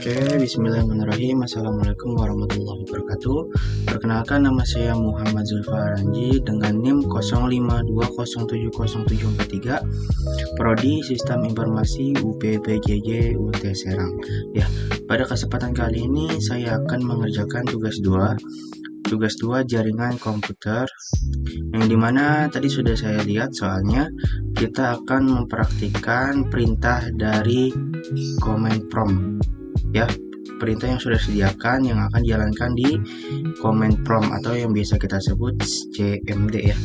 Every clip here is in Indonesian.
Bismillahirrahmanirrahim. Assalamualaikum warahmatullahi wabarakatuh. Perkenalkan, nama saya Muhammad Zulfa Ranji dengan NIM 0520707743, Prodi Sistem Informasi UPPJJ UT Serang. Ya, pada kesempatan kali ini saya akan mengerjakan tugas 2 jaringan komputer, yang dimana tadi sudah saya lihat soalnya kita akan mempraktikkan perintah dari command prompt, ya, perintah yang sudah disediakan yang akan dijalankan di command prompt atau yang biasa kita sebut CMD, ya.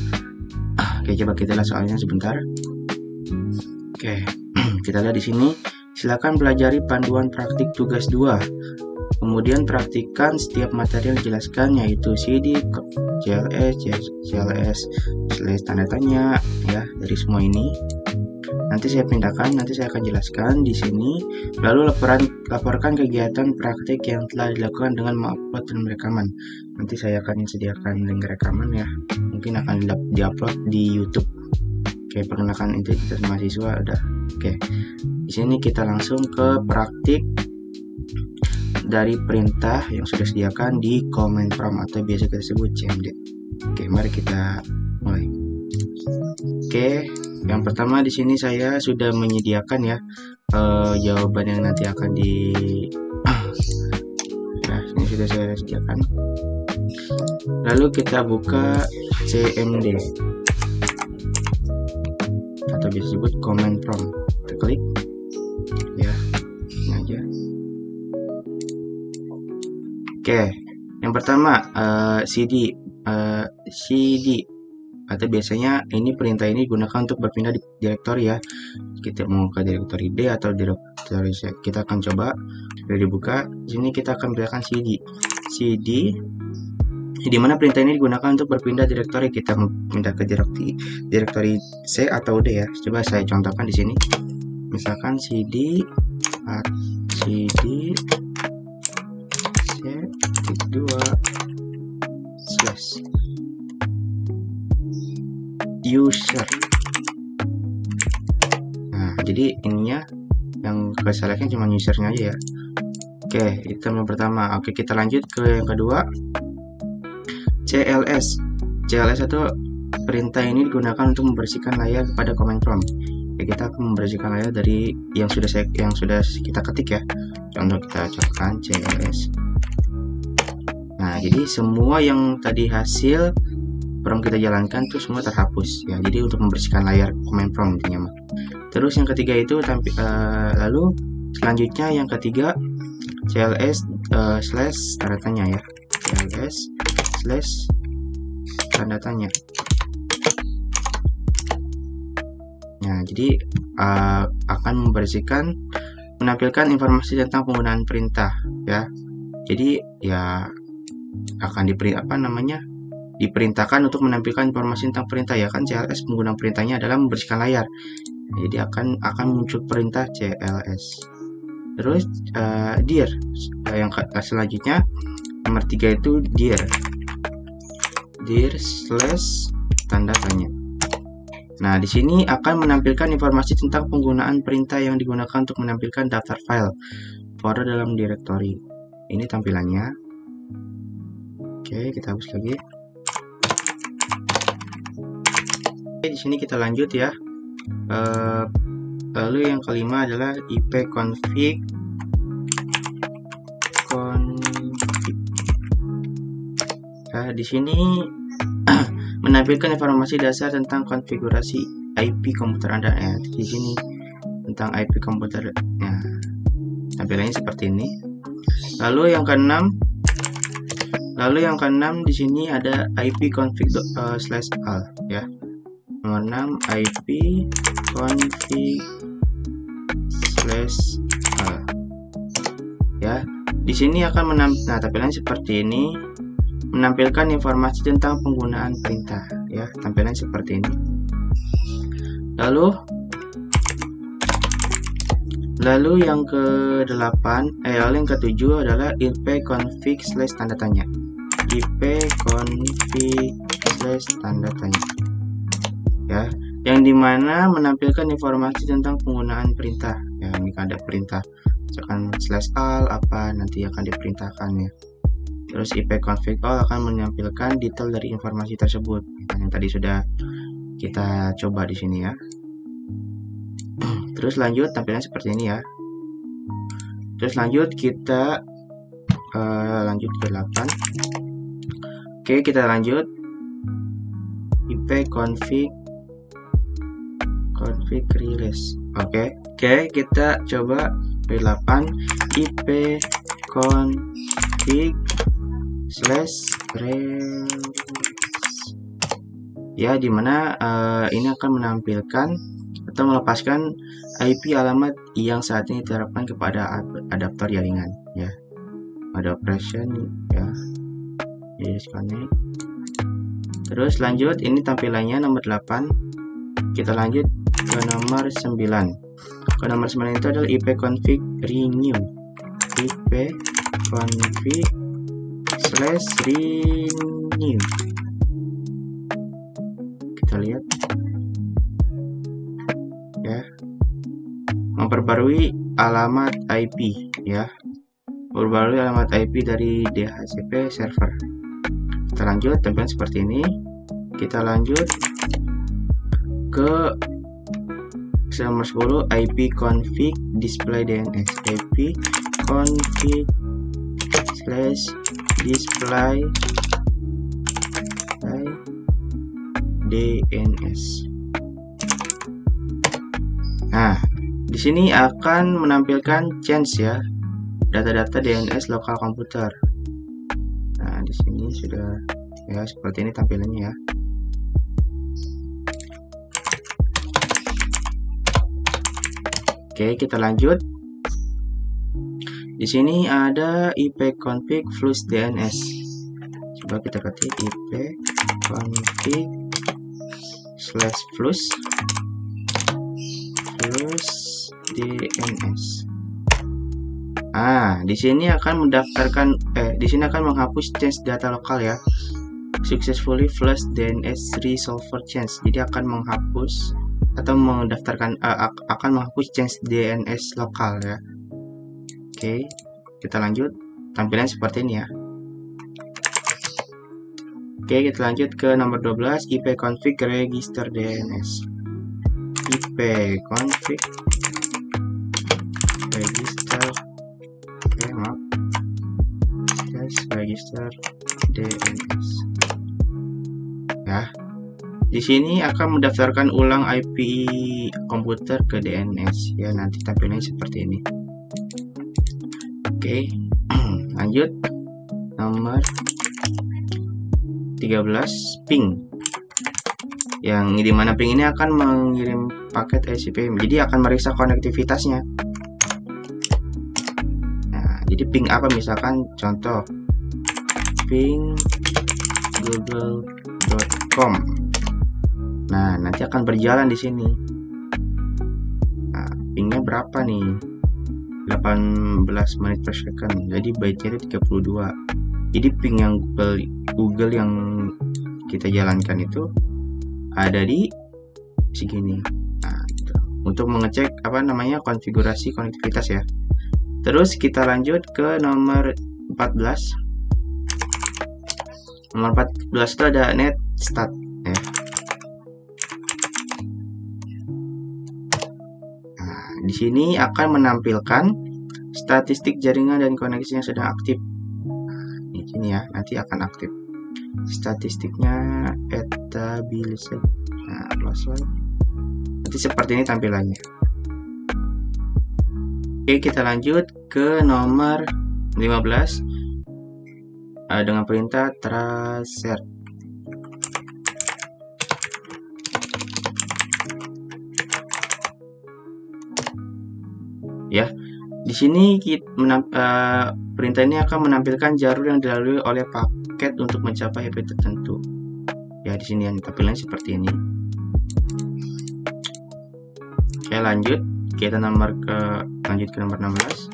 Oke, coba kita lihat soalnya sebentar. Oke, kita lihat di sini. Silakan pelajari panduan praktik tugas 2. Kemudian praktikkan setiap materi yang dijelaskan, yaitu CD, CLS, tanda tanya, ya, dari semua ini. Nanti saya akan jelaskan di sini. Lalu laporkan kegiatan praktik yang telah dilakukan dengan mengupload dan rekaman. Nanti saya akan sediakan link rekaman, ya. Mungkin akan diupload di YouTube. Oke, perkenalkan identitas mahasiswa udah. Oke. Di sini kita langsung ke praktik dari perintah yang sudah disediakan di command prompt atau biasa kita sebut CMD. Oke, mari kita mulai. Oke, yang pertama di sini saya sudah menyediakan, ya, jawaban yang nanti akan nah, ini sudah saya sediakan. Lalu kita buka CMD atau biasa disebut command prompt. Kita klik, ya, ini aja. Oke, yang pertama CD atau biasanya ini perintah ini digunakan untuk berpindah di direktori, ya. Kita mau ke direktori D atau direktori C. Kita akan coba. Sudah dibuka. Di sini kita akan pilihkan CD, di mana perintah ini digunakan untuk berpindah direktori. Kita pindah ke direktori C atau D, ya. Coba saya contohkan di sini. Misalkan CD C2 /user. Nah, jadi ininya yang ke select-nya cuma usernya aja, ya. Oke, itu yang pertama. Oke, kita lanjut ke yang kedua. CLS itu perintah ini digunakan untuk membersihkan layar pada command prompt. Oke, kita akan membersihkan layar dari yang sudah kita ketik, ya. Contoh kita colokan CLS. Nah, jadi semua yang tadi hasil prompt kita jalankan tuh semua terhapus, ya. Jadi untuk membersihkan layar command prompt intinya mah. Terus yang ketiga itu lalu selanjutnya yang ketiga CLS / tanda tanya, ya. CLS / tanda tanya. Nah, jadi akan menampilkan informasi tentang penggunaan perintah, ya. Jadi, ya, akan diperintahkan untuk menampilkan informasi tentang perintah, ya kan. CLS penggunaan perintahnya adalah membersihkan layar. Jadi akan muncul perintah CLS. Terus dir, yang selanjutnya nomor 3 itu dir / tanda tanya. Nah, di sini akan menampilkan informasi tentang penggunaan perintah yang digunakan untuk menampilkan daftar file folder dalam direktori. Ini tampilannya. Oke, kita hapus lagi. Oke, di sini kita lanjut, ya. Lalu yang kelima adalah ipconfig. Nah, di sini menampilkan informasi dasar tentang konfigurasi IP komputer Anda, ya. Di sini tentang IP komputer, ya. Tampilannya seperti ini. Lalu yang keenam di sini ada ipconfig /al, ya. Nomor 6 ipconfig /al, ya. Di sini akan tampilannya seperti ini, menampilkan informasi tentang penggunaan perintah, ya. Tampilan seperti ini. Lalu yang yang ke-7 adalah ipconfig / tanda tanya. ipconfig / tanda tanya, ya, yang dimana menampilkan informasi tentang penggunaan perintah, ya. Ini ada perintah misalkan /all apa nanti akan diperintahkan ya. Terus ipconfig all akan menampilkan detail dari informasi tersebut. Yang tadi sudah kita coba di sini ya. Terus lanjut tampilan seperti ini ya. Terus lanjut kita lanjut ke 8. Oke, kita lanjut ipconfig release. Oke, kita coba V8 ipconfig /release ya, dimana ini akan menampilkan atau melepaskan IP alamat yang saat ini diterapkan kepada adaptor jaringan ya. Ada operation ya, disconnect. Terus lanjut, ini tampilannya nomor 8. Kita lanjut ke nomor 9. Ke nomor 9 itu adalah ipconfig renew. ipconfig /renew. Kita lihat ya, memperbarui alamat IP ya, memperbarui alamat IP dari DHCP server. Kita lanjut tampilan seperti ini. Kita lanjut ke nomor 10 ipconfig display DNS. ipconfig /display DNS. Nah, di sini akan menampilkan change ya, data-data DNS lokal komputer. Nah, di sini sudah ya seperti ini tampilannya ya. Oke, kita lanjut. Di sini ada ipconfig flush DNS. Coba kita ketik ipconfig /flush DNS. Di sini akan mendaftarkan di sini akan menghapus change data lokal ya. Successfully flush DNS resolver change. Jadi akan menghapus atau mendaftarkan akan menghapus change DNS lokal ya. Oke, kita lanjut. Tampilan seperti ini ya. Oke, kita lanjut ke nomor 12 ipconfig register DNS. ipconfig register register DNS. Ya. Di sini akan mendaftarkan ulang IP komputer ke DNS ya, nanti tampilannya seperti ini. Oke, lanjut nomor 13 ping. Yang dimana ping ini akan mengirim paket ICP, jadi akan meriksa konektivitasnya. Nah, jadi ping apa, misalkan contoh ping google.com. Nah, nanti akan berjalan di sini. Nah, pingnya berapa nih? 18 menit per second. Jadi byte-nya itu 32. Jadi ping yang Google yang kita jalankan itu ada di segini. Nah, gitu. Untuk mengecek konfigurasi konektivitas ya. Terus kita lanjut ke nomor 14. Nomor 14 itu ada netstat ya. Di sini akan menampilkan statistik jaringan dan koneksi yang sedang aktif. Di sini ya, nanti akan aktif. Statistiknya stabilisasi. Nah, nanti seperti ini tampilannya. Oke, kita lanjut ke nomor 15 dengan perintah tracer. Ya, di sini perintah ini akan menampilkan jalur yang dilalui oleh paket untuk mencapai IP tertentu. Ya, di sini yang tampilannya seperti ini. Oke, lanjut. Kita lanjut ke nomor 16.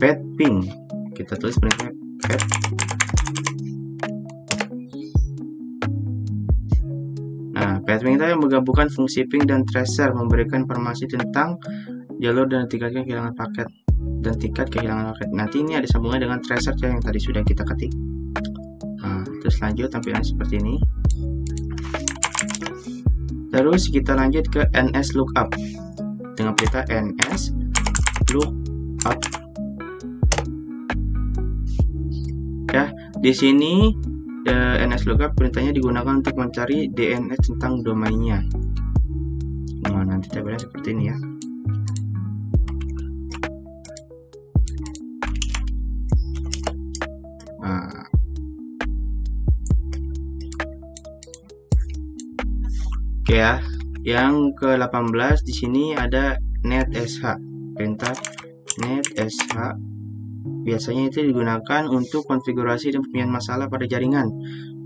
Pet ping. Kita tulis perintah pet. Nah, pet ping itu yang menggabungkan fungsi ping dan tracer, memberikan informasi tentang jalur dan tingkat kehilangan paket dan tingkat kehilangan paket. Nanti ini ada sambungan dengan tracer yang tadi sudah kita ketik. Nah, terus lanjut tampilan seperti ini. Terus kita lanjut ke NS lookup dengan perintah NS lookup. Ya, di sini NS lookup perintahnya digunakan untuk mencari DNS tentang domainnya. Nah, nanti tabelnya seperti ini ya. Nah, oke ya, yang ke-18 di sini ada netsh. Perintah netsh biasanya itu digunakan untuk konfigurasi dan pemindahan masalah pada jaringan.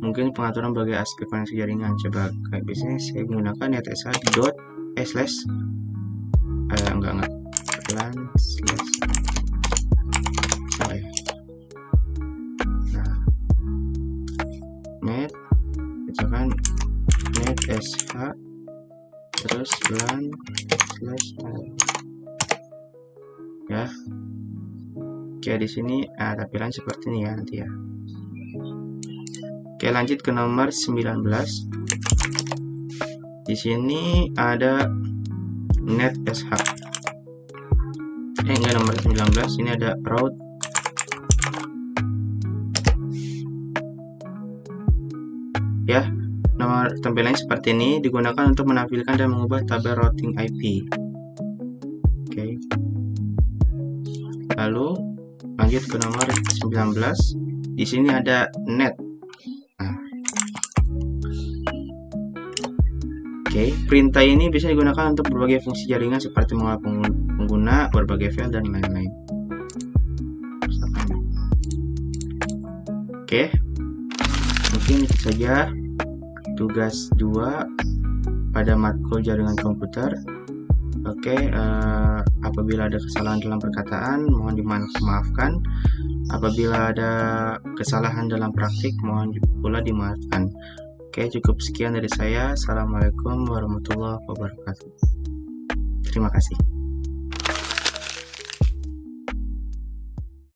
Mungkin pengaturan berbagai aspek koneksi jaringan. Coba kayak biasanya saya menggunakan netsh dot slash enggak lan slash. Nah, net misalkan netsh terus lan slash ya. Oke, di sini tampilan seperti ini ya nanti ya. Oke, lanjut ke nomor 19. Di sini ada netsh. Enggak, nomor 19 ini ada route. Ya, nomor tampilannya seperti ini, digunakan untuk menampilkan dan mengubah tabel routing IP. Oke. Lalu lanjut ke nomor 19. Di sini ada net. Nah. Oke, perintah ini bisa digunakan untuk berbagai fungsi jaringan seperti mengolah pengguna, berbagai file dan lain-lain. Oke. Mungkin itu saja tugas 2 pada matkul jaringan komputer. Oke, apabila ada kesalahan dalam perkataan mohon dimaafkan. Apabila ada kesalahan dalam praktik mohon pula dimaafkan. Oke, cukup sekian dari saya. Assalamualaikum warahmatullahi wabarakatuh. Terima kasih.